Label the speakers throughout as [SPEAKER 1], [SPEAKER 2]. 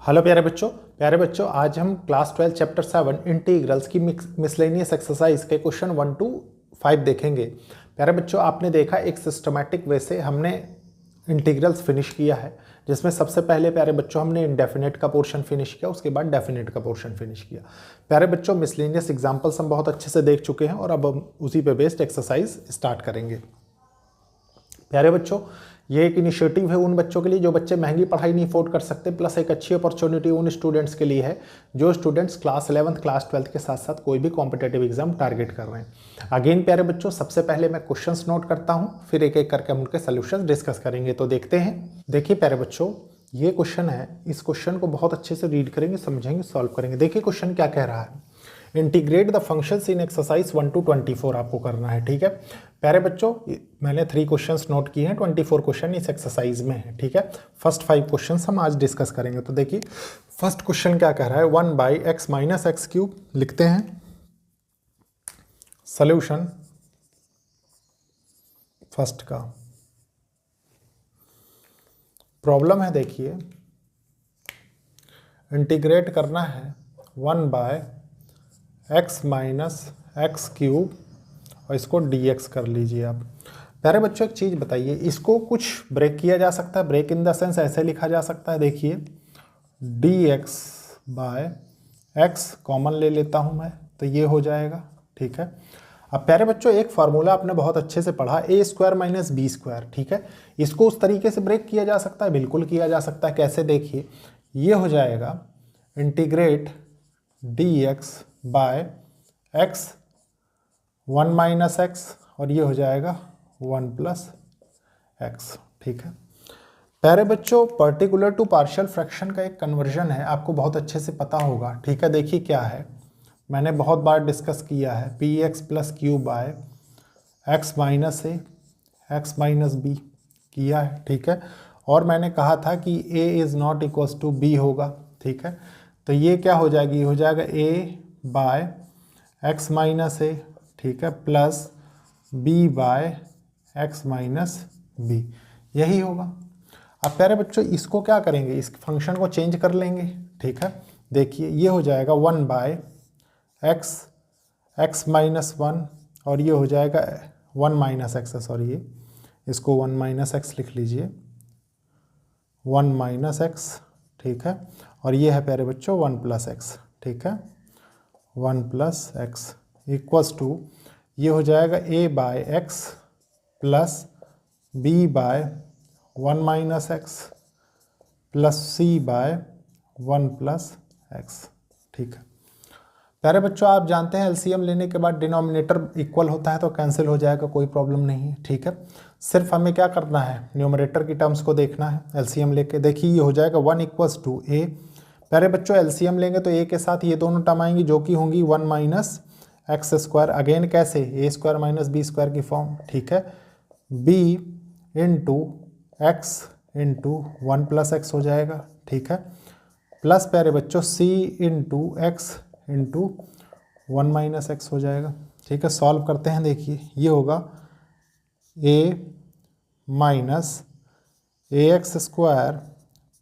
[SPEAKER 1] Hello प्यारे बच्चों आज हम क्लास 12 चैप्टर 7 इंटीग्रल्स की मिसलेनियस एक्सरसाइज के क्वेश्चन 1 to 5 देखेंगे। प्यारे बच्चों आपने देखा एक सिस्टमैटिक वे से हमने इंटीग्रल्स फिनिश किया है, जिसमें सबसे पहले प्यारे बच्चों हमने इंडेफिनेट का पोर्शन फिनिश किया, उसके बाद डेफिनेट का पोर्शन फिनिश किया। प्यारे बच्चों मिसलेनियस एग्जाम्पल्स हम बहुत अच्छे से देख चुके हैं और अब हम उसी पे बेस्ड एक्सरसाइज स्टार्ट करेंगे। प्यारे बच्चों ये एक इनिशिएटिव है उन बच्चों के लिए जो बच्चे महंगी पढ़ाई नहीं अफोर्ड कर सकते, प्लस एक अच्छी अपॉर्चुनिटी उन स्टूडेंट्स के लिए है जो students class 11th class 12th के साथ साथ कोई भी कॉम्पिटेटिव एग्जाम टारगेट कर रहे हैं। अगेन प्यारे बच्चों सबसे पहले मैं क्वेश्चंस नोट करता हूं, फिर एक एक करके हम उनके सोल्यूशंस डिस्कस करेंगे। तो देखते हैं। देखिए प्यारे बच्चों ये क्वेश्चन है, इस क्वेश्चन को बहुत अच्छे से रीड करेंगे, समझेंगे, सॉल्व करेंगे। देखिए क्वेश्चन क्या कह रहा है, integrate the functions in exercise 1 to 24 आपको करना है। ठीक है प्यारे बच्चों मैंने 3 क्वेश्चंस नोट किए हैं, 24 क्वेश्चन इस एक्सरसाइज में है। ठीक है फर्स्ट 5 क्वेश्चंस हम आज डिस्कस करेंगे। तो देखिए फर्स्ट क्वेश्चन क्या कह रहा है, 1/x - x³ लिखते हैं। सॉल्यूशन फर्स्ट का प्रॉब्लम है, देखिए इंटीग्रेट करना है 1/x - x³ और इसको dx कर लीजिए आप। प्यारे बच्चों एक चीज़ बताइए, इसको कुछ ब्रेक किया जा सकता है, ब्रेक इन द सेंस ऐसे लिखा जा सकता है। देखिए dx/x कॉमन ले लेता हूँ मैं, तो ये हो जाएगा। ठीक है अब प्यारे बच्चों एक फार्मूला आपने बहुत अच्छे से पढ़ा, a² - b²। ठीक है इसको उस तरीके से ब्रेक किया जा सकता है, बिल्कुल किया जा सकता है। कैसे, देखिए ये हो जाएगा इंटीग्रेट dx/x 1 - x और ये हो जाएगा 1 + x। ठीक है प्यारे बच्चों पर्टिकुलर टू पार्शियल फ्रैक्शन का एक कन्वर्जन है, आपको बहुत अच्छे से पता होगा। ठीक है देखिए क्या है, मैंने बहुत बार डिस्कस किया है, px + q/x - a x - b किया है। ठीक है और मैंने कहा था कि a is not equals to b होगा। ठीक है तो ये क्या हो जाएगी, ये हो जाएगा a/x - a, ठीक है, प्लस b/x - b, यही होगा। अब प्यारे बच्चों इसको क्या करेंगे, इस फंक्शन को चेंज कर लेंगे। ठीक है देखिए ये हो जाएगा 1/x x - 1 और ये हो जाएगा 1 - x, सॉरी ये इसको 1 - x लिख लीजिए, 1 - x। ठीक है और ये है प्यारे बच्चों 1 + x। ठीक है 1 + x इक्वल्स टू ये हो जाएगा a/x plus b/1 - x plus c/1 + x। ठीक है प्यारे बच्चों आप जानते हैं एलसीएम लेने के बाद डिनोमिनेटर इक्वल होता है तो कैंसिल हो जाएगा, कोई प्रॉब्लम नहीं है। ठीक है सिर्फ हमें क्या करना है, न्यूमरेटर की टर्म्स को देखना है एलसीएम लेके। देखिए ये हो जाएगा 1 = a। प्यारे बच्चों एलसीएम लेंगे तो a के साथ ये दोनों टर्म आएंगी जो कि होंगी 1 - x²। अगेन कैसे, a² - b² की फॉर्म। ठीक है b × x × 1 + x हो जाएगा। ठीक है प्लस प्यारे बच्चों c × x × 1 - x हो जाएगा। ठीक है सॉल्व करते हैं, देखिए ये होगा a - ax²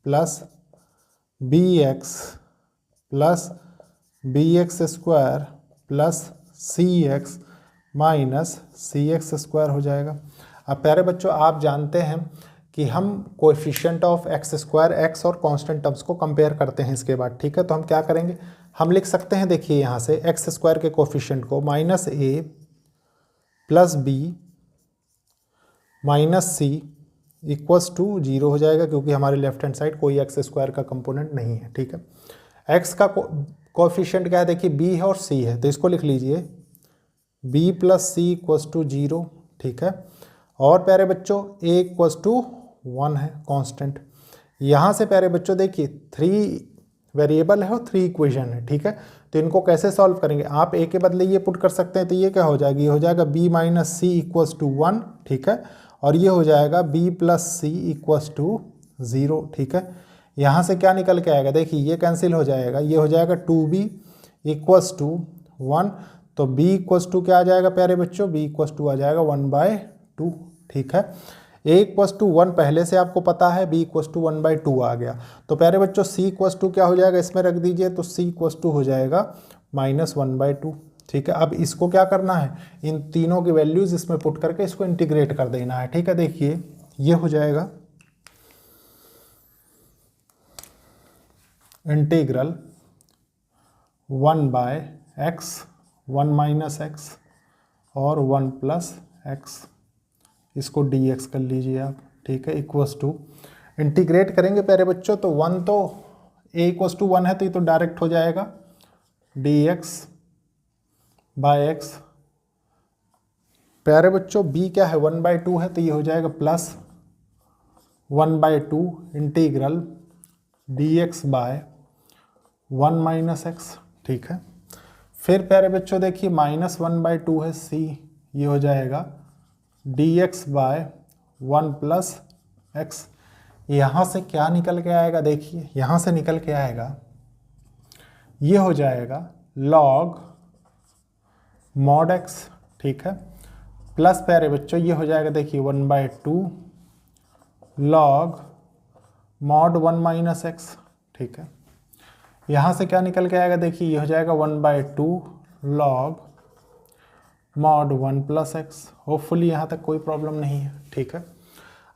[SPEAKER 1] plus bx plus bx² plus cx - cx² हो जाएगा। अब प्यारे बच्चों आप जानते हैं कि हम कोएफिशिएंट ऑफ x² x और कांस्टेंट टर्म्स को कंपेयर करते हैं इसके बाद। ठीक है तो हम क्या करेंगे, हम लिख सकते हैं, देखिए यहाँ से x² के कोएफिशिएंट को -a plus b minus c equals to 0 हो जाएगा, क्योंकि हमारे लेफ्ट हैंड साइड कोई x² का कंपोनेंट नहीं है। ठीक है x का कोएफिशिएंट क्या है, देखिए b है और c है, तो इसको लिख लीजिए b + c इक्वल्स टू 0। ठीक है और प्यारे बच्चों a इक्वल्स टू 1 है कांस्टेंट। यहाँ से प्यारे बच्चों देखिए 3 वेरिएबल है और 3 इक्वेशन है। ठीक है तो इनको कैसे सॉल्व करेंगे, आप a के बदले ये पुट कर सकते हैं, तो ये क्या हो जाएगी, ये हो जाएगा b - c इक्वल्स टू 1। ठीक है और ये हो जाएगा b + c इक्वल्स टू 0। ठीक है यहाँ से क्या निकल के आएगा, देखिए ये कैंसिल हो जाएगा, ये हो जाएगा 2b इक्वल्स टू 1, तो b इक्वल्स टू क्या आ जाएगा प्यारे बच्चों, b इक्वल्स टू आ जाएगा 1/2। ठीक है a इक्वस टू 1 पहले से आपको पता है, b इक्वस टू 1/2 आ गया। तो प्यारे बच्चों c इक्वस टू क्या हो जाएगा, इसमें रख दीजिए, तो c इक्वस टू हो जाएगा -1/2। ठीक है, अब इसको क्या करना है, इन तीनों की वैल्यूज इसमें पुट करके इसको इंटीग्रेट कर देना है। ठीक है, देखिए ये हो जाएगा इंटीग्रल 1/x 1 - x और 1 + x, इसको dx कर लीजिए आप। ठीक है, इक्वस टू इंटीग्रेट करेंगे प्यारे बच्चों, तो 1 तो a इक्वस टू 1 है तो ये तो डायरेक्ट हो जाएगा dx/x। प्यारे बच्चों b क्या है, 1/2 है तो ये हो जाएगा +1/2 इंटीग्रल dx/1 - x। ठीक है, फिर प्यारे बच्चों देखिए -1/2 है c, ये हो जाएगा dx/1 + x। यहाँ से क्या निकल के आएगा, देखिए यहाँ से निकल के आएगा, ये हो जाएगा log mod x। ठीक है, प्लस प्यारे बच्चों ये हो जाएगा, देखिए 1/2 log mod 1 - x। ठीक है, यहाँ से क्या निकल के आएगा, देखिए ये हो जाएगा 1/2 log mod 1 + x। होपफुली यहाँ तक कोई प्रॉब्लम नहीं है। ठीक है,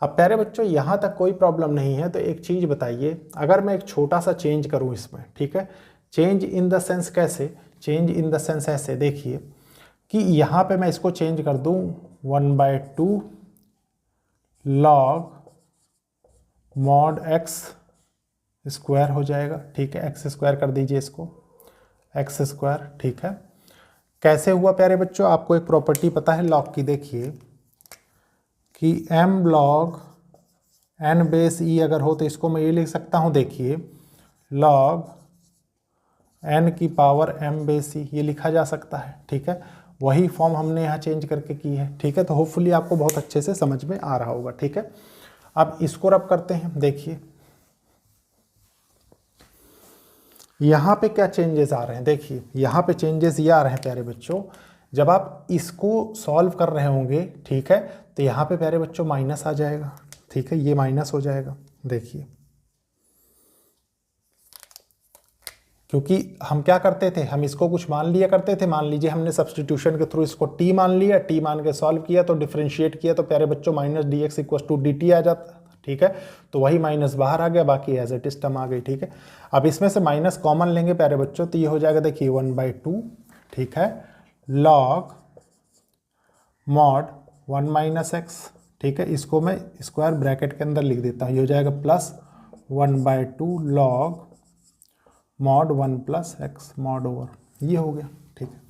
[SPEAKER 1] अब प्यारे बच्चों यहाँ तक कोई प्रॉब्लम नहीं है, तो एक चीज़ बताइए, अगर मैं एक छोटा सा चेंज करूँ इसमें, ठीक है, चेंज इन द सेंस कैसे, चेंज इन द सेंस ऐसे देखिए कि यहाँ पे मैं इसको चेंज कर दूँ 1/2 log mod x स्क्वायर हो जाएगा। ठीक है, x स्क्वायर कर दीजिए इसको, x स्क्वायर। ठीक है, कैसे हुआ प्यारे बच्चों, आपको एक प्रॉपर्टी पता है लॉग की, देखिए कि m log n/e अगर हो तो इसको मैं ये लिख सकता हूँ, देखिए log n की पावर m/c, ये लिखा जा सकता है। ठीक है, वही फॉर्म हमने यहाँ चेंज करके की है। ठीक है, तो होपफुली आपको बहुत अच्छे से समझ में आ रहा होगा। ठीक है, अब इसको रब करते हैं, देखिए यहाँ पे क्या चेंजेस आ रहे हैं, देखिए यहाँ पे चेंजेस ये आ रहे हैं प्यारे बच्चों, जब आप इसको सॉल्व कर रहे होंगे, ठीक है, तो यहाँ पे प्यारे बच्चों माइनस आ जाएगा। ठीक है, ये माइनस हो जाएगा, देखिए क्योंकि हम क्या करते थे, हम इसको कुछ मान लिया करते थे, मान लीजिए हमने सब्सटीट्यूशन के थ्रू इसको t मान लिया, t मान के सॉल्व किया तो डिफरेंशिएट किया तो प्यारे बच्चों -dx = dt आ जाता। ठीक है, तो वही माइनस बाहर आ गया, बाकी एज इट इज टर्म आ गई। ठीक है, अब इसमें से माइनस कॉमन लेंगे प्यारे बच्चों, तो ये हो जाएगा, देखिए 1/2। ठीक है, log mod 1 - x। ठीक है, इसको मैं स्क्वायर ब्रैकेट के अंदर लिख देता हूँ, ये हो जाएगा +1/2 log mod 1 + x mod over, ये हो गया। ठीक है,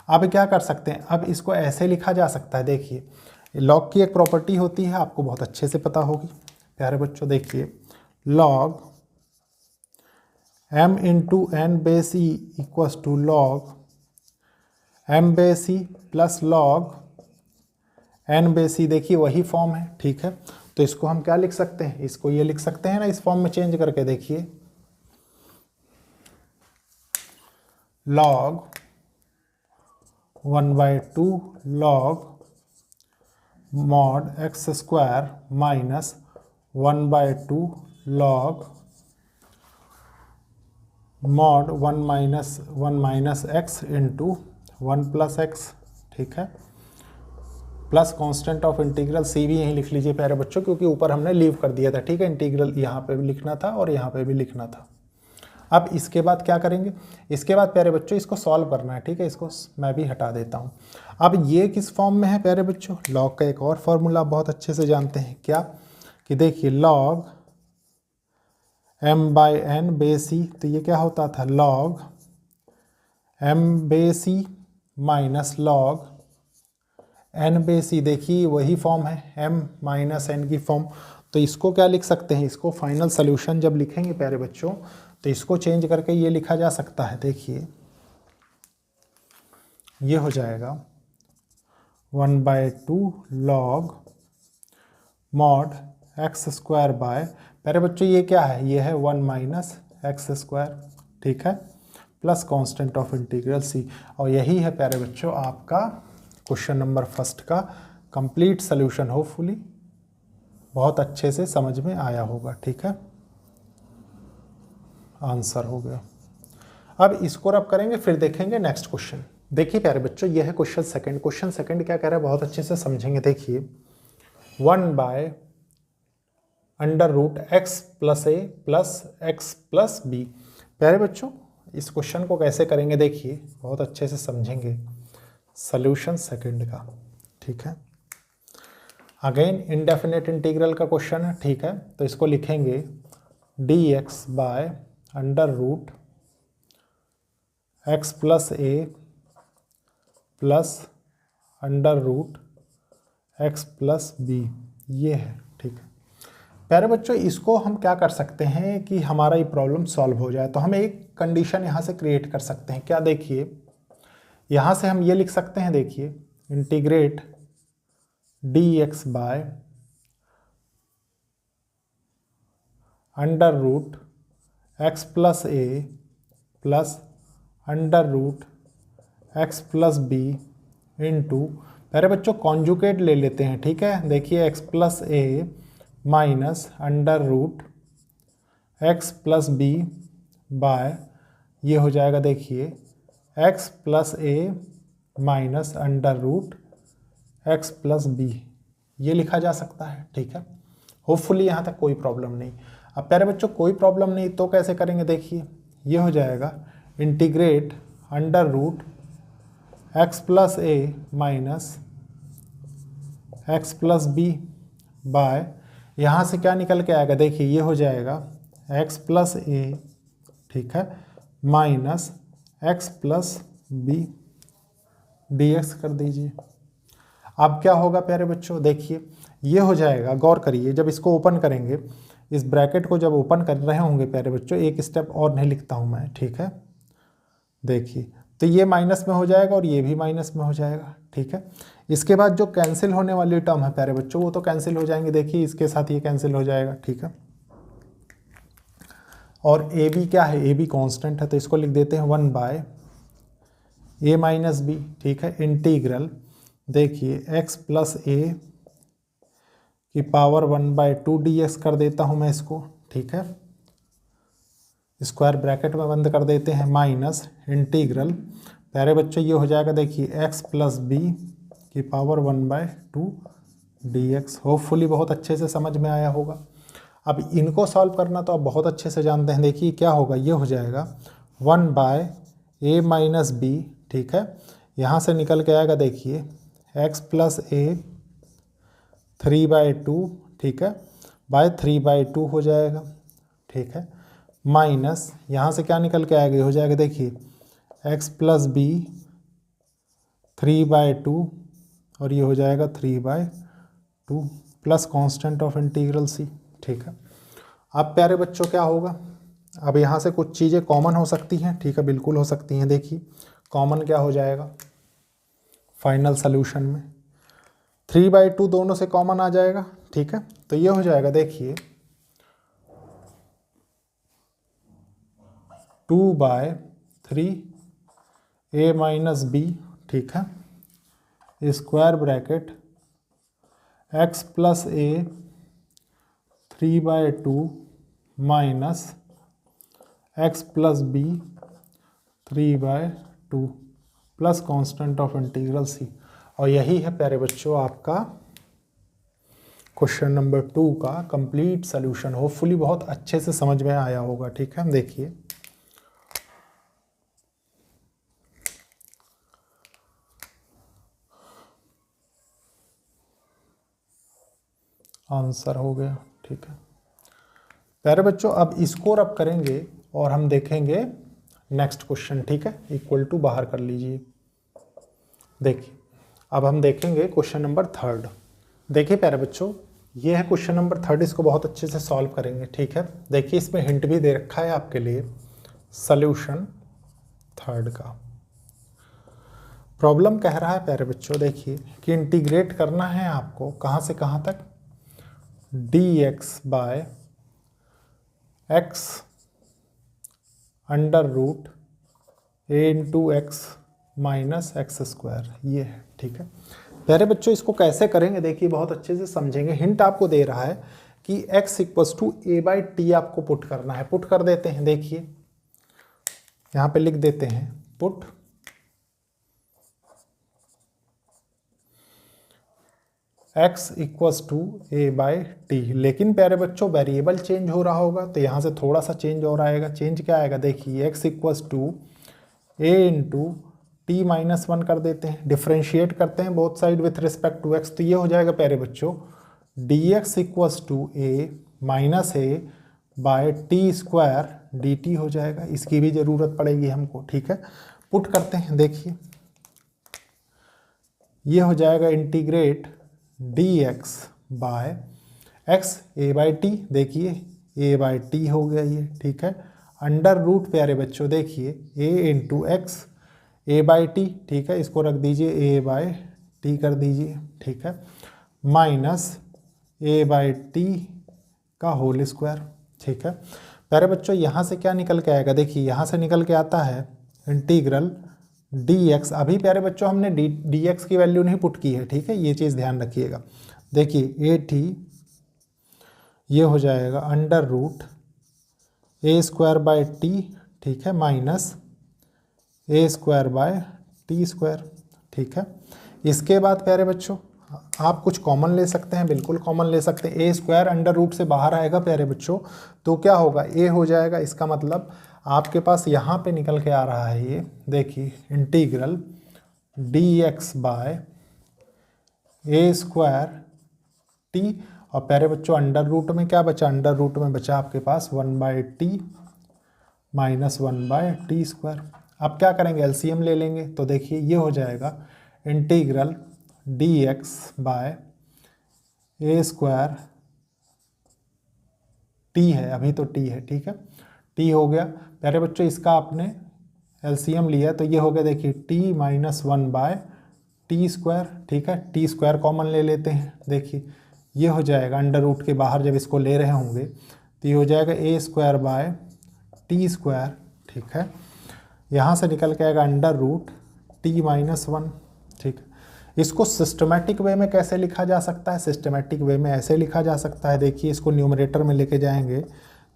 [SPEAKER 1] अब क्या कर सकते हैं, अब इसको ऐसे लिखा जा सकता है, देखिए लॉग की एक प्रॉपर्टी होती है, आपको बहुत अच्छे से पता होगी प्यारे बच्चों, देखिए log m × n/e = log m/c + log n/c, देखिए वही फॉर्म है। ठीक है, तो इसको हम क्या लिख सकते हैं, इसको ये लिख सकते हैं ना, इस फॉर्म में चेंज करके, देखिए log 1/2 log mod x square minus 1/2 log mod 1 - x into 1 + x। ठीक है, plus constant of integral c भी यहीं लिख लीजिए प्यारे बच्चों, क्योंकि ऊपर हमने लीव कर दिया था। ठीक है, इंटीग्रल यहाँ पे भी लिखना था और यहाँ पे भी लिखना था। अब इसके बाद क्या करेंगे, इसके बाद प्यारे बच्चों इसको सॉल्व करना है। ठीक है, इसको मैं भी हटा देता हूँ। अब ये किस फॉर्म में है प्यारे बच्चों, लॉग का एक और फॉर्मूला बहुत अच्छे से जानते हैं, क्या कि देखिए log m/n/c, तो ये क्या होता था, log m/c minus log n/c। देखिए वही फॉर्म है, m - n की फॉर्म। तो इसको क्या लिख सकते हैं, इसको फाइनल सोल्यूशन जब लिखेंगे प्यारे बच्चों, तो इसको चेंज करके ये लिखा जा सकता है, देखिए ये हो जाएगा 1/2 log mod x square by, प्यारे बच्चों ये क्या है, ये है 1 - x स्क्वायर। ठीक है, plus constant of integral c, और यही है प्यारे बच्चों आपका क्वेश्चन नंबर 1 का कंप्लीट सोल्यूशन होपफुली। बहुत अच्छे से समझ में आया होगा। ठीक है, आंसर हो गया। अब इसको रब करेंगे, फिर देखेंगे नेक्स्ट क्वेश्चन। देखिए प्यारे बच्चों, यह है क्वेश्चन सेकंड। क्वेश्चन सेकंड क्या कह रहा है, बहुत अच्छे से समझेंगे। देखिए 1/√x + a + x + b। प्यारे बच्चों, इस क्वेश्चन को कैसे करेंगे, देखिए बहुत अच्छे से समझेंगे। सॉल्यूशन सेकंड का, ठीक है। अगेन इनडेफिनेट इंटीग्रल का क्वेश्चन है, ठीक है। तो इसको लिखेंगे dx/√x + a +√x + b, ये है, ठीक है। प्यारे बच्चों, इसको हम क्या कर सकते हैं कि हमारा ये प्रॉब्लम सॉल्व हो जाए, तो हम एक कंडीशन यहाँ से क्रिएट कर सकते हैं। क्या, देखिए यहाँ से हम ये लिख सकते हैं, देखिए integrate dx/√x + a +√x + b into, प्यारे बच्चों कॉन्जुगेट ले लेते हैं, ठीक है। देखिए x + a -√x + b bye, ये हो जाएगा देखिए x + a -√x + b, ये लिखा जा सकता है, ठीक है। होपफुली यहाँ तक कोई प्रॉब्लम नहीं। अब प्यारे बच्चों कोई प्रॉब्लम नहीं तो कैसे करेंगे, देखिए ये हो जाएगा integrate √x + a -x + b by, यहाँ से क्या निकल के आएगा, देखिए ये हो जाएगा x + a, ठीक है, -x + b dx कर दीजिए। अब क्या होगा प्यारे बच्चों, देखिए ये हो जाएगा, गौर करिए, जब इसको ओपन करेंगे, इस ब्रैकेट को जब ओपन कर रहे होंगे प्यारे बच्चों, एक स्टेप और नहीं लिखता हूँ मैं, ठीक है। देखिए तो ये माइनस में हो जाएगा और ये भी माइनस में हो जाएगा, ठीक है। इसके बाद जो कैंसिल होने वाली टर्म है प्यारे बच्चों, वो तो कैंसिल हो जाएंगे, देखिए इसके साथ ये कैंसिल हो जाएगा, ठीक है। और ए बी क्या है, ए बी कॉन्स्टेंट है, तो इसको लिख देते हैं 1/a - b, ठीक है। इंटीग्रल देखिए x + a की पावर 1/2 dx कर देता हूँ मैं इसको, ठीक है। स्क्वायर ब्रैकेट में बंद कर देते हैं, माइनस इंटीग्रल, प्यारे बच्चों ये हो जाएगा देखिए x + b की पावर 1/2 dx। होपफुली बहुत अच्छे से समझ में आया होगा। अब इनको सॉल्व करना तो आप बहुत अच्छे से जानते हैं। देखिए क्या होगा, ये हो जाएगा 1/a - b, ठीक है। यहाँ से निकल के आएगा देखिए x + a 3/2, ठीक है, बाय 3/2 हो जाएगा, ठीक है, माइनस यहाँ से क्या निकल के आएगा, ये हो जाएगा देखिए x + b 3/2 और ये हो जाएगा 3/2 plus constant of integral c, ठीक है। अब प्यारे बच्चों क्या होगा, अब यहाँ से कुछ चीज़ें कॉमन हो सकती हैं, ठीक है, बिल्कुल हो सकती हैं। देखिए कॉमन क्या हो जाएगा फाइनल सोल्यूशन में, 3/2 दोनों से कॉमन आ जाएगा, ठीक है। तो ये हो जाएगा देखिए 2/3 a - b, ठीक है, square bracket x + a 3/2 minus x + b 3/2 plus constant of integral c। और यही है प्यारे बच्चों आपका क्वेश्चन नंबर 2 का कंप्लीट सॉल्यूशन। होपफुली बहुत अच्छे से समझ में आया होगा, ठीक है। देखिए आंसर हो गया, ठीक है। प्यारे बच्चों अब इसको रब करेंगे और हम देखेंगे नेक्स्ट क्वेश्चन, ठीक है। इक्वल टू बाहर कर लीजिए। देखिए अब हम देखेंगे क्वेश्चन नंबर 3। देखिए प्यारे बच्चों ये है क्वेश्चन नंबर 3, इसको बहुत अच्छे से सॉल्व करेंगे, ठीक है। देखिए इसमें हिंट भी दे रखा है आपके लिए। सॉल्यूशन 3 का प्रॉब्लम कह रहा है प्यारे बच्चों, देखिए कि इंटीग्रेट करना है आपको कहाँ से कहाँ तक, dx/x √a × x - x², ये है, ठीक है। प्यारे बच्चों इसको कैसे करेंगे देखिए, बहुत अच्छे से समझेंगे। हिंट आपको दे रहा है कि x equals to A by T आपको पुट करना है। पुट कर देते हैं, देखिए यहाँ पे लिख देते हैं put x equals to A by T. लेकिन प्यारे बच्चों वेरिएबल चेंज हो रहा होगा, तो यहाँ से थोड़ा सा चेंज और आएगा। चेंज क्या आएगा देखिए, x equals to A into T minus one कर देते हैं, डिफ्रेंशिएट करते हैं both side with respect to x, तो ये हो जाएगा प्यारे बच्चों D X equals to A minus A by T square D T हो जाएगा। इसकी भी ज़रूरत पड़ेगी हमको, ठीक है। पुट करते हैं, देखिए ये हो जाएगा integrate D X by X A by T, देखिए ए बाई टी हो गया ये, ठीक है। अंडर रूट प्यारे बच्चों देखिए a into x A by t, ठीक है, इसको रख दीजिए ए बाई टी कर दीजिए, ठीक है, माइनस ए बाई टी का होल स्क्वायर, ठीक है। प्यारे बच्चों यहाँ से क्या निकल के आएगा देखिए, यहाँ से निकल के आता है इंटीग्रल डी एक्स। अभी प्यारे बच्चों हमने डी एक्स की वैल्यू नहीं पुट की है, ठीक है, ये चीज़ ध्यान रखिएगा। देखिए ए टी ये हो जाएगा under root A square by T, ठीक है, minus A square by T square, ठीक है। इसके बाद प्यारे बच्चों आप कुछ कॉमन ले सकते हैं, बिल्कुल कॉमन ले सकते हैं। ए स्क्वायर अंडर रूट से बाहर आएगा प्यारे बच्चों, तो क्या होगा ए हो जाएगा। इसका मतलब आपके पास यहाँ पे निकल के आ रहा है ये, देखिए इंटीग्रल डी एक्स बाय ए स्क्वायर टी, और प्यारे बच्चों अंडर रूट में क्या बचा, अंडर रूट में बचा आपके पास one by t minus one by T square. अब क्या करेंगे, एलसीएम ले लेंगे, तो देखिए ये हो जाएगा इंटीग्रल डी एक्स बाय ए स्क्वायर टी है, अभी तो टी है, ठीक है, टी हो गया। प्यारे बच्चों इसका आपने एलसीएम लिया तो ये हो गया देखिए T minus one by T square, ठीक है। टी स्क्वायर कॉमन ले लेते हैं, देखिए ये हो जाएगा अंडर रूट के बाहर जब इसको ले रहे होंगे तो ये हो जाएगा A square by T square, ठीक है। यहाँ से निकल के आएगा under root T minus one, ठीक है। इसको सिस्टमेटिक वे में कैसे लिखा जा सकता है, सिस्टमेटिक वे में ऐसे लिखा जा सकता है, देखिए इसको न्यूमरेटर में लेके जाएंगे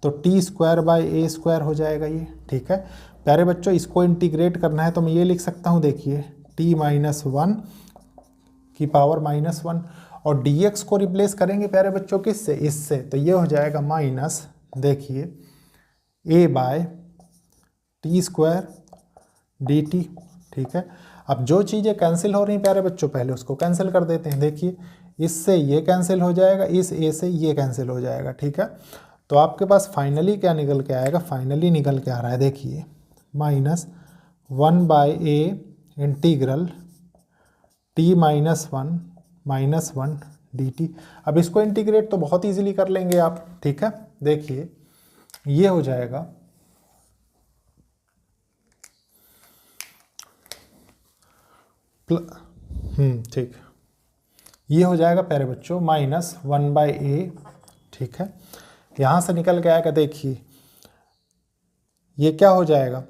[SPEAKER 1] तो T square by A square हो जाएगा ये, ठीक है। प्यारे बच्चों इसको इंटीग्रेट करना है तो मैं ये लिख सकता हूँ, देखिए टी माइनस वन की पावर माइनस वन, और डी एक्स को रिप्लेस करेंगे प्यारे बच्चों किससे, इससे, तो ये हो जाएगा माइनस देखिए a by T square D T, ठीक है। अब जो चीज़ें कैंसिल हो रही हैं प्यारे बच्चों पहले उसको कैंसिल कर देते हैं, देखिए इससे ये कैंसिल हो जाएगा, इस ए से ये कैंसिल हो जाएगा, ठीक है। तो आपके पास फाइनली क्या निकल के आएगा, फाइनली निकल के आ रहा है देखिए माइनस वन बाय ए integral T minus one D T. अब इसको इंटीग्रेट तो बहुत ईजिली कर लेंगे आप, ठीक है। देखिए ये हो जाएगा ठीक, ये हो जाएगा प्यारे बच्चों माइनस वन बाई ए, ठीक है। यहाँ से निकल के आएगा देखिए ये क्या हो जाएगा,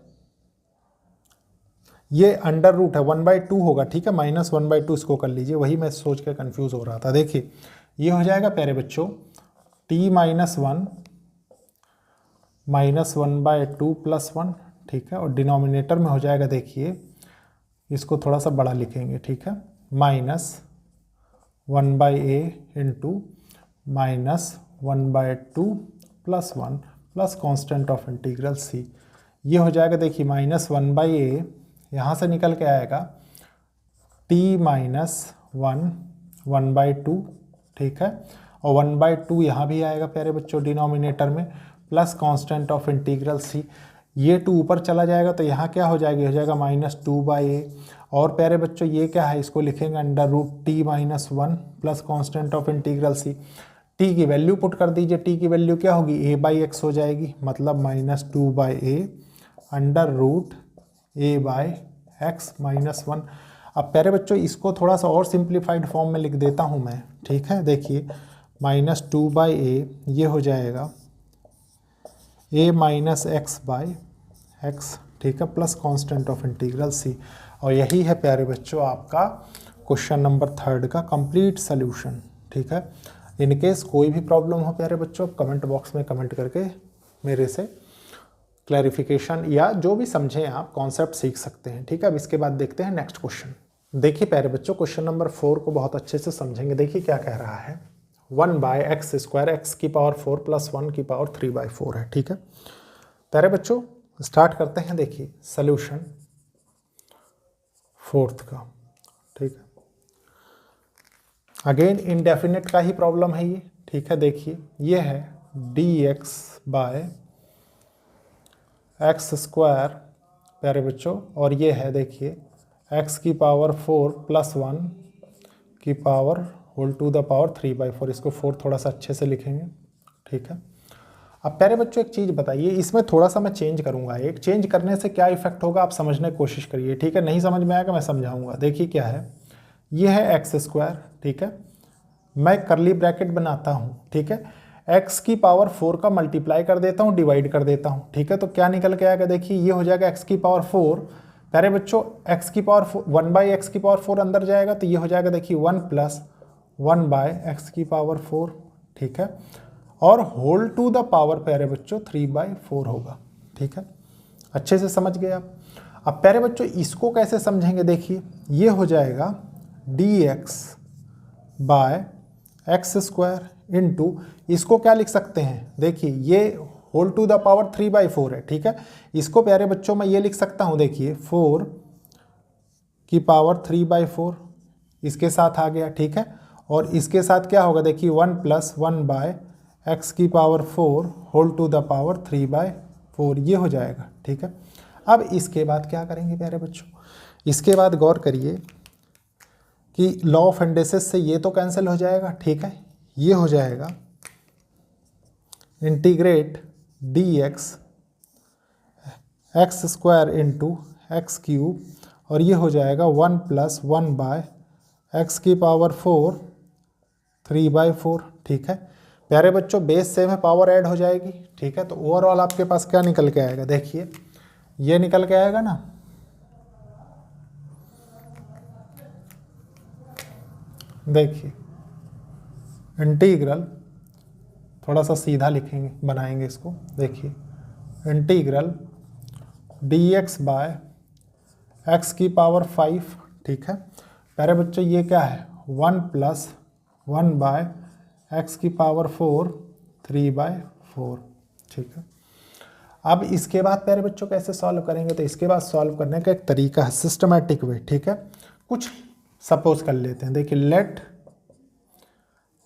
[SPEAKER 1] ये अंडर रूट है वन बाई टू होगा, ठीक है, माइनस वन बाई टू इसको कर लीजिए, वही मैं सोच के कंफ्यूज हो रहा था। देखिए ये हो जाएगा प्यारे बच्चों T minus one by two plus one, ठीक है, और डिनोमिनेटर में हो जाएगा देखिए इसको थोड़ा सा बड़ा लिखेंगे, ठीक है, minus one by a into minus one by two plus one plus constant of integral c. ये हो जाएगा देखिए माइनस वन बाई ए, यहाँ से निकल के आएगा T minus one by to, ठीक है, और वन बाई टू यहाँ भी आएगा प्यारे बच्चों डिनोमिनेटर में, plus constant of integral c. ये टू ऊपर चला जाएगा तो यहाँ क्या हो जाएगा, हो जाएगा माइनस टू बाई ए, और प्यारे बच्चों ये क्या है, इसको लिखेंगे under root T minus one plus constant of integral C. T की वैल्यू पुट कर दीजिए, टी की वैल्यू क्या होगी, ए बाई एक्स हो जाएगी, मतलब minus two by A under root A by X minus one. अब प्यारे बच्चों इसको थोड़ा सा और सिंप्लीफाइड फॉर्म में लिख देता हूँ मैं, ठीक है। देखिए माइनस टू बाई ए ये हो जाएगा ए माइनस एक्स बाई एक्स, ठीक है, प्लस कांस्टेंट ऑफ इंटीग्रल सी। और यही है प्यारे बच्चों आपका क्वेश्चन नंबर 3 का कंप्लीट सॉल्यूशन। ठीक है, इन केस कोई भी प्रॉब्लम हो प्यारे बच्चों, कमेंट बॉक्स में कमेंट करके मेरे से क्लैरिफिकेशन या जो भी समझें आप कॉन्सेप्ट सीख सकते हैं। ठीक है, अब इसके बाद देखते हैं नेक्स्ट क्वेश्चन। देखिए प्यारे बच्चों, क्वेश्चन नंबर 4 को बहुत अच्छे से समझेंगे। देखिए क्या कह रहा है, 1/x² x की पावर 4 + 1 की पावर 3/4 है। ठीक है प्यारे बच्चों, स्टार्ट करते हैं। देखिए सॉल्यूशन 4th का। ठीक है, अगेन इनडेफिनेट का ही प्रॉब्लम है ये। ठीक है, देखिए ये है dx/x² प्यारे बच्चों, और ये है देखिए x की पावर 4 + 1 की power whole to the power 3/4। इसको 4 थोड़ा सा अच्छे से लिखेंगे। ठीक है, अब प्यारे बच्चों एक चीज़ बताइए, इसमें थोड़ा सा मैं चेंज करूंगा। एक चेंज करने से क्या इफेक्ट होगा आप समझने की कोशिश करिए। ठीक है, नहीं समझ में आएगा मैं समझाऊंगा। देखिए क्या है, ये है x²। ठीक है, मैं करली ब्रैकेट बनाता हूँ। ठीक है, x की पावर 4 का मल्टीप्लाई कर देता हूँ, डिवाइड कर देता हूँ। ठीक है, तो क्या निकल के आएगा, देखिए ये हो जाएगा x की पावर 4। प्यारे बच्चों x की पावर 1/x की पावर 4 अंदर जाएगा तो ये हो जाएगा देखिए 1 + 1/x की पावर 4। ठीक है, और होल टू द पावर प्यारे बच्चों 3/4 होगा। ठीक है, अच्छे से समझ गए आप। अब प्यारे बच्चों इसको कैसे समझेंगे, देखिए ये हो जाएगा dx/x² इंटू, इसको क्या लिख सकते हैं, देखिए ये होल टू द पावर 3/4 है। ठीक है, इसको प्यारे बच्चों मैं ये लिख सकता हूँ, देखिए 4 की पावर 3/4 इसके साथ आ गया। ठीक है, और इसके साथ क्या होगा, देखिए 1 + 1/x की power 4 whole to the power 3/4 ये हो जाएगा। ठीक है, अब इसके बाद क्या करेंगे प्यारे बच्चों, इसके बाद गौर करिए कि लॉ ऑफ इंडिसेस से ये तो कैंसिल हो जाएगा। ठीक है, ये हो जाएगा इंटीग्रेट dx/x² इंटू x³ और ये हो जाएगा 1 + 1/x की पावर 4 3/4। ठीक है प्यारे बच्चों, बेस सेम है, पावर ऐड हो जाएगी। ठीक है, तो ओवरऑल आपके पास क्या निकल के आएगा, देखिए ये निकल के आएगा ना, देखिए इंटीग्रल, थोड़ा सा सीधा लिखेंगे बनाएंगे इसको। देखिए इंटीग्रल dx/x की पावर 5। ठीक है प्यारे बच्चों, ये क्या है 1 + 1/x की पावर 4 3/4। ठीक है, अब इसके बाद प्यारे बच्चों कैसे सॉल्व करेंगे, तो इसके बाद सॉल्व करने का एक तरीका है, सिस्टमैटिक वे। ठीक है, कुछ सपोज कर लेते हैं। देखिए लेट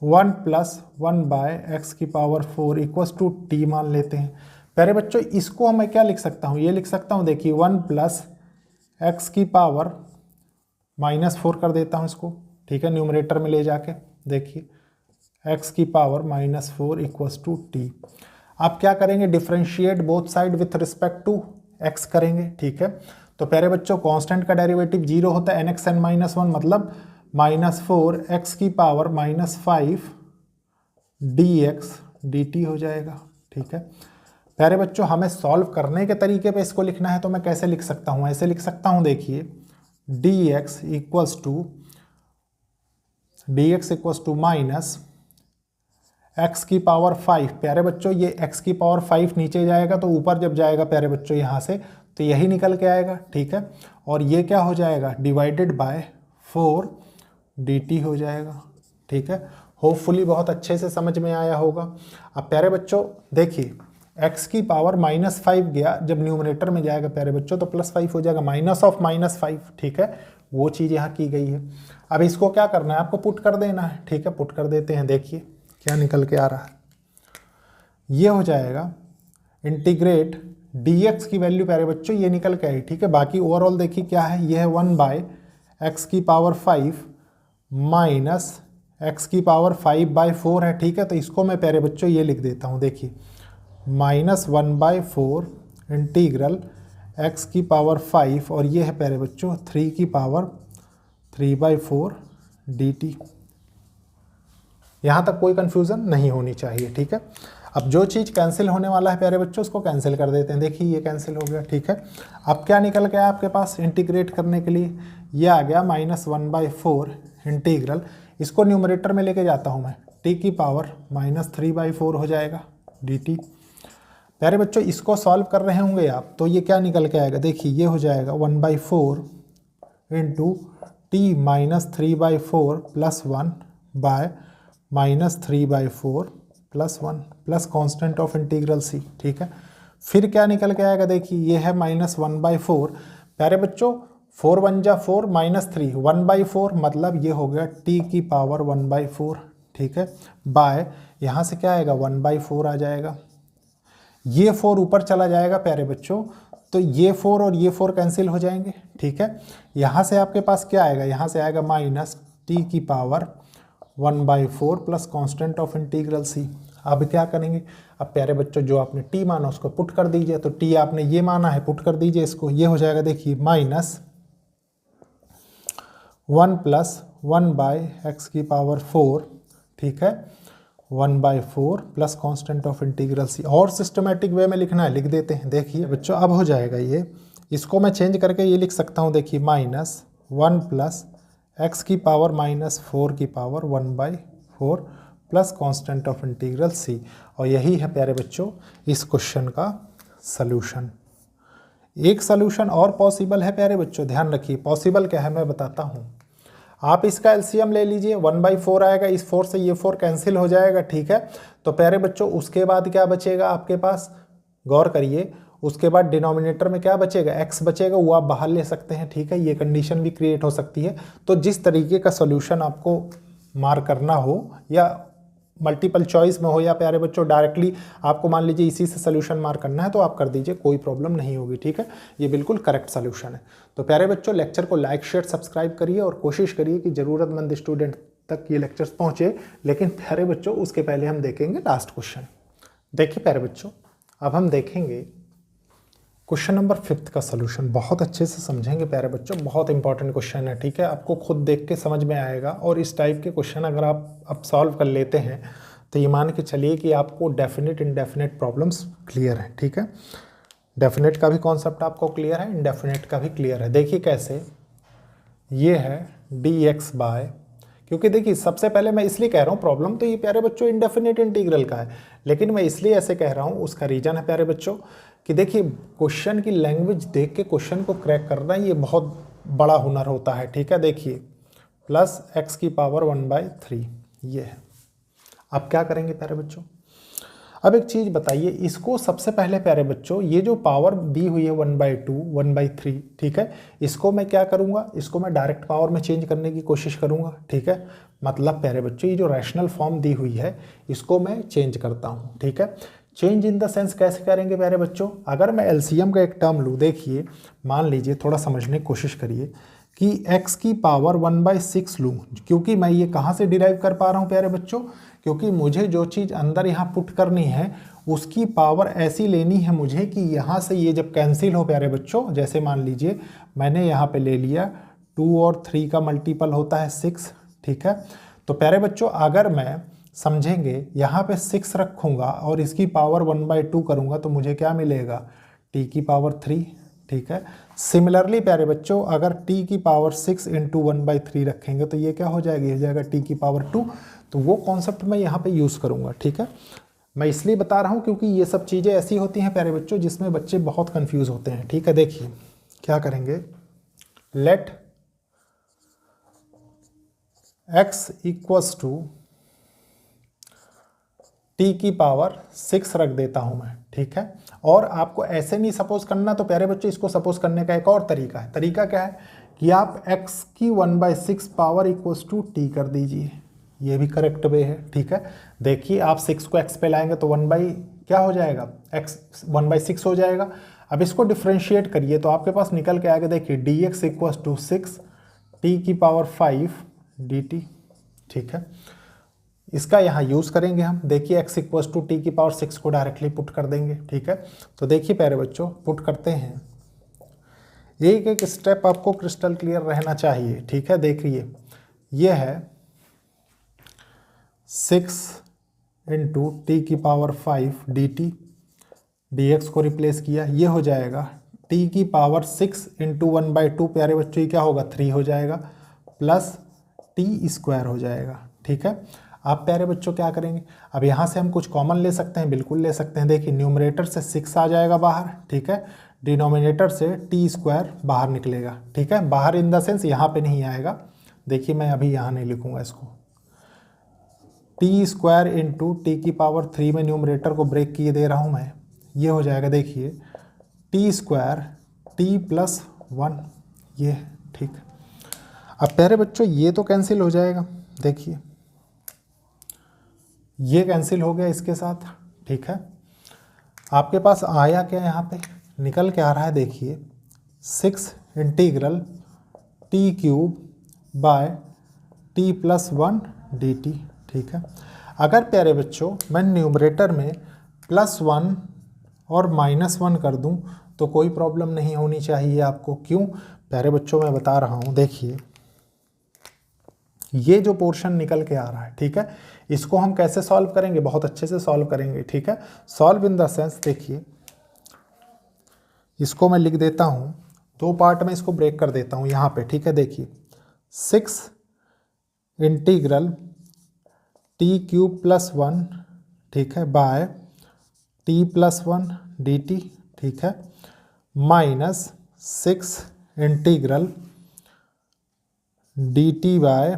[SPEAKER 1] 1 + 1/x की पावर 4 = t मान लेते हैं। प्यारे बच्चों इसको मैं क्या लिख सकता हूँ, ये लिख सकता हूँ, देखिए 1 + x की पावर -4 कर देता हूँ इसको। ठीक है, न्यूमरेटर में ले जाके देखिए x की पावर -4 = t। आप क्या करेंगे, differentiate both side with respect to x करेंगे। ठीक है, तो प्यारे बच्चों कांस्टेंट का डेरिवेटिव 0 होता है, nxn - 1 मतलब -4x की पावर -5 dx dt हो जाएगा। ठीक है प्यारे बच्चों, हमें सॉल्व करने के तरीके पे इसको लिखना है, तो मैं कैसे लिख सकता हूँ, ऐसे लिख सकता हूँ, देखिए dx - x की पावर 5। प्यारे बच्चों ये x की पावर 5 नीचे जाएगा तो ऊपर जब जाएगा प्यारे बच्चों यहाँ से तो यही निकल के आएगा। ठीक है, और ये क्या हो जाएगा, डिवाइडेड बाय 4 dt हो जाएगा। ठीक है, होपफुली बहुत अच्छे से समझ में आया होगा। अब प्यारे बच्चों देखिए x की पावर -5 गया, जब न्यूमरेटर में जाएगा प्यारे बच्चों तो +5 हो जाएगा, -5। ठीक है, वो चीज़ यहाँ की गई है। अब इसको क्या करना है, आपको पुट कर देना है। ठीक है, पुट कर देते हैं, देखिए क्या निकल के आ रहा है, ये हो जाएगा इंटीग्रेट dx की वैल्यू प्यारे बच्चों ये निकल के आई। ठीक है, बाकी ओवरऑल देखिए क्या है, ये है 1/x की पावर 5 माइनस x की पावर 5/4 है। ठीक है, तो इसको मैं प्यारे बच्चों ये लिख देता हूँ, देखिए -1/4 इंटीग्रल x की पावर 5 और ये है प्यारे बच्चों 3 की पावर 3/4 dt। यहाँ तक कोई कन्फ्यूज़न नहीं होनी चाहिए, ठीक है। अब जो चीज़ कैंसिल होने वाला है प्यारे बच्चों उसको कैंसिल कर देते हैं। देखिए ये कैंसिल हो गया, ठीक है। अब क्या निकल गया आपके पास इंटीग्रेट करने के लिए, ये आ गया -1/4 इंटीग्रल, इसको न्यूमरेटर में लेके जाता हूँ मैं, t की पावर -3/4 हो जाएगा dt। प्यारे बच्चों इसको सॉल्व कर रहे होंगे आप, तो ये क्या निकल के आएगा, देखिए ये हो जाएगा 1/4 into t -3/4 + 1 by -3/4 + 1 plus constant of integral c, ठीक है। फिर क्या निकल के आएगा, देखिए ये है -1/4। प्यारे बच्चों 4 × 1 = 4 -3 1/4 मतलब ये हो गया t की पावर 1/4, ठीक है, बाय यहाँ से क्या आएगा 1/4 आ जाएगा, ये 4 ऊपर चला जाएगा प्यारे बच्चों, तो ये 4 और ये 4 कैंसिल हो जाएंगे, ठीक है। यहाँ से आपके पास क्या आएगा, यहाँ से आएगा -t की power 1/4 plus constant of integral c। अब क्या करेंगे, अब प्यारे बच्चों जो आपने t माना उसको पुट कर दीजिए, तो t आपने ये माना है पुट कर दीजिए इसको, ये हो जाएगा देखिए -1 + 1/x⁴, ठीक है, 1/4 plus constant of integral c। और सिस्टमेटिक वे में लिखना है, लिख देते हैं। देखिए बच्चों अब हो जाएगा ये, इसको मैं चेंज करके ये लिख सकता हूँ, देखिए -1 + x⁻⁻4 1/4 plus constant of integral c। और यही है प्यारे बच्चों इस क्वेश्चन का सलूशन। एक सलूशन और पॉसिबल है प्यारे बच्चों, ध्यान रखिए पॉसिबल क्या है मैं बताता हूँ। आप इसका एलसीएम ले लीजिए, 1/4 आएगा, इस 4 से ये 4 कैंसिल हो जाएगा, ठीक है। तो प्यारे बच्चों उसके बाद क्या बचेगा आपके पास, गौर करिए, उसके बाद डिनोमिनेटर में क्या बचेगा, x बचेगा, वो आप बाहर ले सकते हैं, ठीक है। ये कंडीशन भी क्रिएट हो सकती है। तो जिस तरीके का सोल्यूशन आपको मार्क करना हो, या मल्टीपल चॉइस में हो, या प्यारे बच्चों डायरेक्टली आपको मान लीजिए इसी से सोल्यूशन मार्क करना है, तो आप कर दीजिए, कोई प्रॉब्लम नहीं होगी, ठीक है। ये बिल्कुल करेक्ट सोल्यूशन है। तो प्यारे बच्चों लेक्चर को लाइक शेयर सब्सक्राइब करिए और कोशिश करिए कि ज़रूरतमंद स्टूडेंट तक ये लेक्चर्स पहुँचे। लेकिन प्यारे बच्चों उसके पहले हम देखेंगे लास्ट क्वेश्चन। देखिए प्यारे बच्चों अब हम देखेंगे क्वेश्चन नंबर 5 का सलूशन। बहुत अच्छे से समझेंगे प्यारे बच्चों, बहुत इंपॉर्टेंट क्वेश्चन है, ठीक है। आपको खुद देख के समझ में आएगा, और इस टाइप के क्वेश्चन अगर आप अब सॉल्व कर लेते हैं तो ये मान के चलिए कि आपको डेफिनेट इंडेफिनेट प्रॉब्लम्स क्लियर है, ठीक है। डेफिनेट का भी कॉन्सेप्ट आपको क्लियर है, इंडेफिनेट का भी क्लियर है। देखिए कैसे, ये है dx बाय, क्योंकि देखिए सबसे पहले मैं इसलिए कह रहा हूँ प्रॉब्लम तो ये प्यारे बच्चों इंडेफिनेट इंटीग्रल का है, लेकिन मैं इसलिए ऐसे कह रहा हूँ, उसका रीजन है प्यारे बच्चों कि देखिए क्वेश्चन की लैंग्वेज देख के क्वेश्चन को क्रैक करना ये बहुत बड़ा हुनर होता है, ठीक है। देखिए +x⁻⁻1/3 ये है। अब क्या करेंगे प्यारे बच्चों, अब एक चीज़ बताइए, इसको सबसे पहले प्यारे बच्चों ये जो पावर दी हुई है 1/2 1/3, ठीक है, इसको मैं क्या करूँगा, इसको मैं डायरेक्ट पावर में चेंज करने की कोशिश करूँगा, ठीक है। मतलब प्यारे बच्चों ये जो रैशनल फॉर्म दी हुई है इसको मैं चेंज करता हूँ, ठीक है। चेंज इन द सेंस कैसे करेंगे प्यारे बच्चों, अगर मैं एलसीएम का एक टर्म लूँ, देखिए मान लीजिए, थोड़ा समझने की कोशिश करिए कि x की पावर 1/6 लूँ, क्योंकि मैं ये कहाँ से डिराइव कर पा रहा हूँ प्यारे बच्चों, क्योंकि मुझे जो चीज़ अंदर यहाँ पुट करनी है उसकी पावर ऐसी लेनी है मुझे कि यहाँ से ये जब कैंसिल हो प्यारे बच्चों, जैसे मान लीजिए मैंने यहाँ पे ले लिया 2 और 3 का मल्टीपल होता है 6, ठीक है। तो प्यारे बच्चों अगर मैं समझेंगे यहाँ पे 6 रखूँगा और इसकी पावर 1/2 करूँगा तो मुझे क्या मिलेगा, t की पावर 3, ठीक है। सिमिलरली प्यारे बच्चों अगर t की पावर 6 × 1/3 रखेंगे तो ये क्या हो जाएगा, हो जाएगा t की पावर 2। तो वो कॉन्सेप्ट मैं यहाँ पे यूज़ करूँगा, ठीक है। मैं इसलिए बता रहा हूँ क्योंकि ये सब चीज़ें ऐसी होती हैं प्यारे बच्चों जिसमें बच्चे बहुत कंफ्यूज होते हैं, ठीक है। देखिए क्या करेंगे, लेट x = t की पावर 6 रख देता हूं मैं, ठीक है। और आपको ऐसे नहीं सपोज करना, तो प्यारे बच्चों इसको सपोज करने का एक और तरीका है। तरीका क्या है कि आप x की 1/6 पावर = t कर दीजिए, ये भी करेक्ट वे है, ठीक है। देखिए आप 6 को x पे लाएंगे तो 1 बाई क्या हो जाएगा, x 1/6 हो जाएगा। अब इसको डिफ्रेंशिएट करिए तो आपके पास निकल के आएगा, देखिए dx = 6 t की पावर 5 dt, ठीक है। इसका यहाँ यूज़ करेंगे हम, देखिए x = t की पावर 6 को डायरेक्टली पुट कर देंगे, ठीक है। तो देखिए प्यारे बच्चों पुट करते हैं, एक एक स्टेप आपको क्रिस्टल क्लियर रहना चाहिए, ठीक है। देखिए ये है 6 इंटू टी की power 5 D T, D x को रिप्लेस किया, ये हो जाएगा टी की पावर 6 इंटू 1/2 प्यारे बच्चों, ये क्या होगा 3 हो जाएगा, प्लस टी स्क्वायर हो जाएगा। ठीक है, आप प्यारे बच्चों क्या करेंगे, अब यहाँ से हम कुछ कॉमन ले सकते हैं, बिल्कुल ले सकते हैं। देखिए न्यूमरेटर से 6 आ जाएगा बाहर, ठीक है, डिनोमिनेटर से टी स्क्वायर बाहर निकलेगा। ठीक है, बाहर इन द सेंस यहाँ पे नहीं आएगा। देखिए मैं अभी यहाँ नहीं लिखूंगा इसको, टी स्क्वायर इंटू टी की पावर 3 में न्यूमरेटर को ब्रेक किए दे रहा हूँ मैं, ये हो जाएगा देखिए टी स्क्वायर टी प्लस 1, ये ठीक। अब प्यारे बच्चों ये तो कैंसिल हो जाएगा, देखिए ये कैंसिल हो गया इसके साथ। ठीक है, आपके पास आया क्या यहाँ पे, निकल के आ रहा है देखिए 6 integral T cube by T plus 1 D T. ठीक है, अगर प्यारे बच्चों मैं न्यूमरेटर में +1 और -1 कर दूं तो कोई प्रॉब्लम नहीं होनी चाहिए आपको। क्यों प्यारे बच्चों, मैं बता रहा हूं, देखिए ये जो पोर्शन निकल के आ रहा है, ठीक है, इसको हम कैसे सॉल्व करेंगे, बहुत अच्छे से सॉल्व करेंगे। ठीक है, सॉल्व इन द सेंस, देखिए इसको मैं लिख देता हूं, 2 पार्ट में इसको ब्रेक कर देता हूं यहाँ पे। ठीक है, देखिए 6 इंटीग्रल टी क्यूब प्लस 1, ठीक है, by T plus 1 D T. ठीक है, -6 integral D T by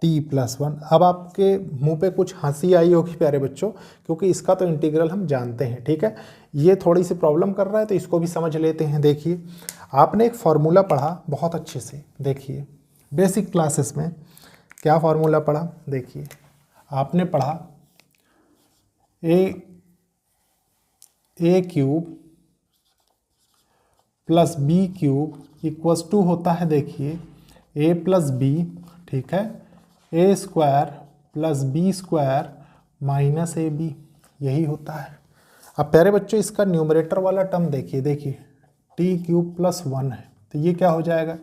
[SPEAKER 1] T plus 1। अब आपके मुंह पे कुछ हंसी आई होगी प्यारे बच्चों, क्योंकि इसका तो इंटीग्रल हम जानते हैं। ठीक है, ये थोड़ी सी प्रॉब्लम कर रहा है तो इसको भी समझ लेते हैं। देखिए आपने एक फार्मूला पढ़ा बहुत अच्छे से, देखिए बेसिक क्लासेस में क्या फार्मूला पढ़ा, देखिए आपने पढ़ा a cube plus b cube equals to होता है, देखिए ए प्लस बी, ठीक है, a square plus b square minus a b, यही होता है। अब प्यारे बच्चों इसका न्यूमरेटर वाला टर्म देखिए, देखिए टी क्यूब प्लस 1 है, तो ये क्या हो जाएगा,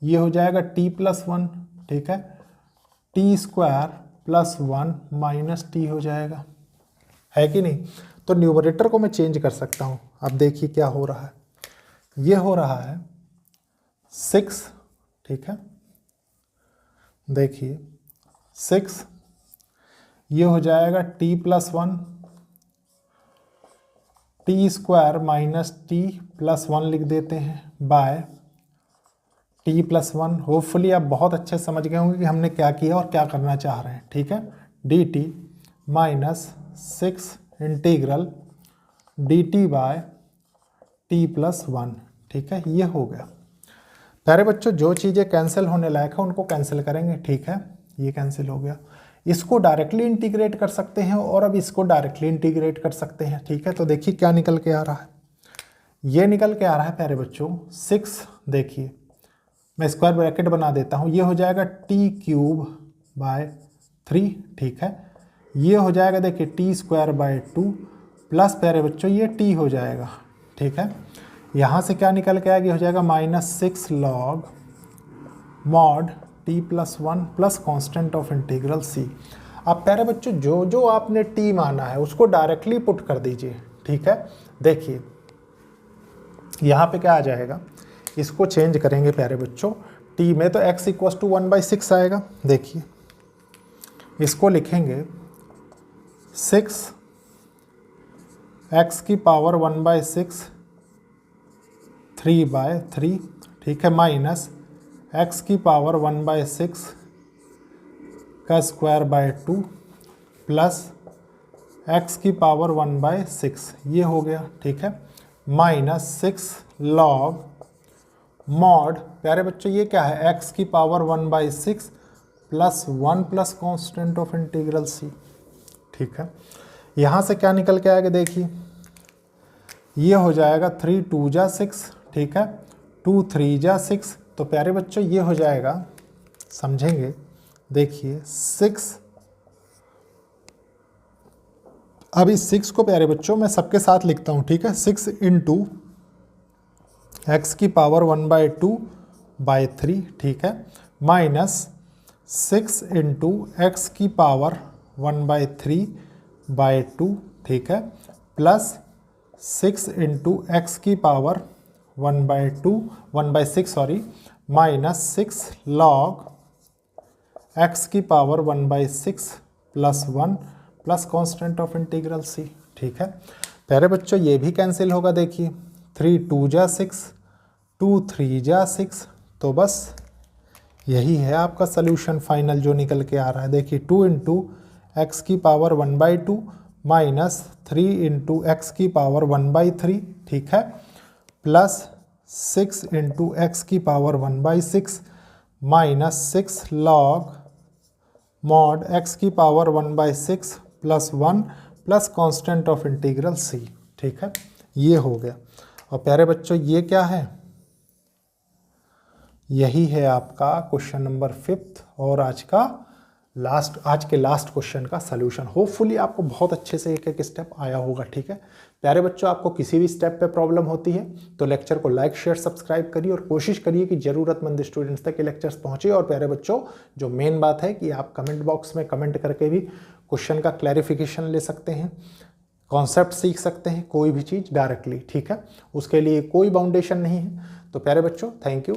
[SPEAKER 1] ये हो जाएगा टी प्लस 1, ठीक है, T square plus 1 minus T हो जाएगा, है कि नहीं। तो न्यूमरेटर को मैं चेंज कर सकता हूँ। अब देखिए क्या हो रहा है, ये हो रहा है 6, ठीक है, देखिए 6, ये हो जाएगा T plus 1, T square minus T plus 1 लिख देते हैं, बाय टी प्लस 1। होपफुली आप बहुत अच्छे समझ गए होंगे कि हमने क्या किया और क्या करना चाह रहे हैं। ठीक है, D T -6 integral D T by T plus 1। ठीक है, ये हो गया। प्यारे बच्चों जो चीज़ें कैंसिल होने लायक है उनको कैंसिल करेंगे। ठीक है, ये कैंसिल हो गया। इसको डायरेक्टली इंटीग्रेट कर सकते हैं और अब इसको डायरेक्टली इंटीग्रेट कर सकते हैं। ठीक है, तो देखिए क्या निकल के आ रहा है, ये निकल के आ रहा है प्यारे बच्चों 6, देखिए मैं स्क्वायर ब्रैकेट बना देता हूँ, ये हो जाएगा टी क्यूब बाय 3, ठीक है, ये हो जाएगा देखिए टी स्क्वायर बाय 2 प्लस प्यारे बच्चों ये टी हो जाएगा। ठीक है, यहाँ से क्या निकल के आएगा, हो जाएगा -6 log mod t plus 1 plus constant of integral c. अब प्यारे बच्चों जो जो आपने टी माना है उसको डायरेक्टली पुट कर दीजिए। ठीक है, देखिए यहाँ पे क्या आ जाएगा, इसको चेंज करेंगे प्यारे बच्चों, टी में तो x इक्वस टू 1/6 आएगा। देखिए इसको लिखेंगे 6 x की पावर 1/6 3/3, ठीक है, माइनस x की पावर 1/6 का स्क्वायर बाय 2 प्लस x की पावर 1/6, ये हो गया। ठीक है, -6 लॉग मॉड प्यारे बच्चों ये क्या है, x की power 1/6 plus 1 plus constant of integral c. ठीक है, यहाँ से क्या निकल के आएगा, देखिए ये हो जाएगा 3 2 जा 6, ठीक है, 2 3 जा 6, तो प्यारे बच्चों ये हो जाएगा, समझेंगे, देखिए 6। अब इस 6 को प्यारे बच्चों मैं सबके साथ लिखता हूँ। ठीक है, 6 इंटू एक्स की पावर 1/2/3, ठीक है, माइनस 6 इंटू एक्स की पावर 1/3/2, ठीक है, प्लस 6 इंटू एक्स की power 1/6 sorry, minus 6 log x की power 1/6 plus 1 plus constant of integral c, ठीक है। प्यारे बच्चों ये भी कैंसिल होगा, देखिए 3 2 जा 6, 2 3 जा 6, तो बस यही है आपका सोल्यूशन फाइनल जो निकल के आ रहा है। देखिए 2 इंटू एक्स की पावर 1/2 माइनस 3 इंटू एक्स की पावर 1/3, ठीक है, प्लस 6 इंटू एक्स की power 1/6 minus 6 log mod x की power 1/6 plus 1 plus constant of integral c, ठीक है, ये हो गया। और प्यारे बच्चों ये क्या है, यही है आपका क्वेश्चन नंबर 5 और आज के लास्ट क्वेश्चन का सलूशन। होपफुली आपको बहुत अच्छे से एक एक स्टेप आया होगा, ठीक है। प्यारे बच्चों आपको किसी भी स्टेप पे प्रॉब्लम होती है तो लेक्चर को लाइक शेयर सब्सक्राइब करिए और कोशिश करिए कि ज़रूरतमंद स्टूडेंट्स तक ये लेक्चर्स पहुँचे। और प्यारे बच्चों जो मेन बात है कि आप कमेंट बॉक्स में कमेंट करके भी क्वेश्चन का क्लैरिफिकेशन ले सकते हैं, कॉन्सेप्ट सीख सकते हैं, कोई भी चीज़ डायरेक्टली, ठीक है, उसके लिए कोई बाउंडेशन नहीं है। तो प्यारे बच्चों थैंक यू।